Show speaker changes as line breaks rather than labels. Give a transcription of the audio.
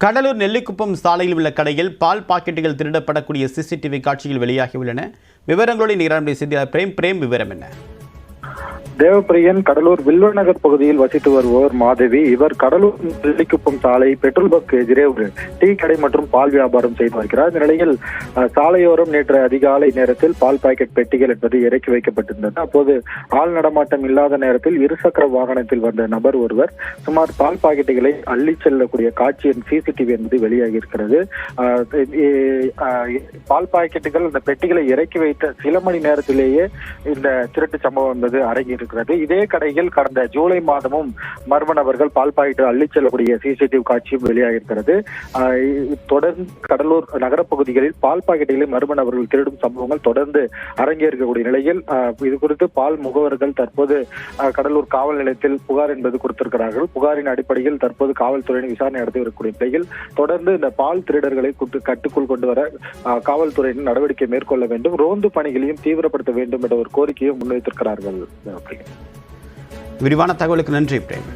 கடலூர் நெல்லிக்குப்பம் சாலையில் உள்ள கடையில் பால் பாக்கெட்டுகள் திருடப்படக்கூடிய சிசிடிவி காட்சிகள் வெளியாகியுள்ளன. விவரங்களோடு நிகழ்ச்சி செய்தியாளர் பிரேம் விவரம் என்ன?
தேவப்பிரியன் கடலூர் வில்வநகர் பகுதியில் வசித்து வருபவர் மாதவி. இவர் கடலூர் நெல்லிக்குப்பம் சாலை பெட்ரோல் பங்க் எதிரே ஒரு டீ கடை மற்றும் பால் வியாபாரம் செய்து வருகிறார். இந்த நிலையில் சாலையோரம் நேற்று அதிகாலை நேரத்தில் பால் பாக்கெட் பெட்டிகள் என்பது இறக்கி வைக்கப்பட்டிருந்தது. அப்போது ஆள் நடமாட்டம் இல்லாத நேரத்தில் இருசக்கர வாகனத்தில் வந்த நபர் ஒருவர் சுமார் பால் பாக்கெட்டுகளை அள்ளி செல்லக்கூடிய காட்சியின் சிசிடிவி என்பது வெளியாகி இருக்கிறது. பால் பாக்கெட்டுகள் இந்த பெட்டிகளை இறக்கி வைத்த சில மணி நேரத்திலேயே இந்த திருட்டு சம்பவம் என்பது அரங்கி இதே கடையில் கடந்த ஜூலை மாதமும் மர்ம நபர்கள் பால் பாக்கெட்டு அள்ளி செல்லக்கூடிய சிசிடிவி காட்சியும் வெளியாகிருக்கிறது. தொடர்ந்து கடலூர் நகரப்பகுதிகளில் பால் பாக்கெட்டுகளை மர்ம நபர்கள் திருடும் சம்பவங்கள் தொடர்ந்து அரங்கேற்கக்கூடிய நிலையில் இது குறித்து பால் முகவர்கள் தற்போது கடலூர் காவல் நிலையத்தில் புகார் என்பது கொடுத்திருக்கிறார்கள். புகாரின் அடிப்படையில் தற்போது காவல்துறையின் விசாரணை நடத்தி வரக்கூடிய நிலையில் தொடர்ந்து இந்த பால் திருடர்களை கட்டுக்குள் கொண்டு வர காவல்துறையின் நடவடிக்கை மேற்கொள்ள வேண்டும், ரோந்து பணிகளையும் தீவிரப்படுத்த வேண்டும் என்ற ஒரு கோரிக்கையை முன்வைத்திருக்கிறார்கள்.
விரிவான தகவலுக்கு நன்றி பிரேம்.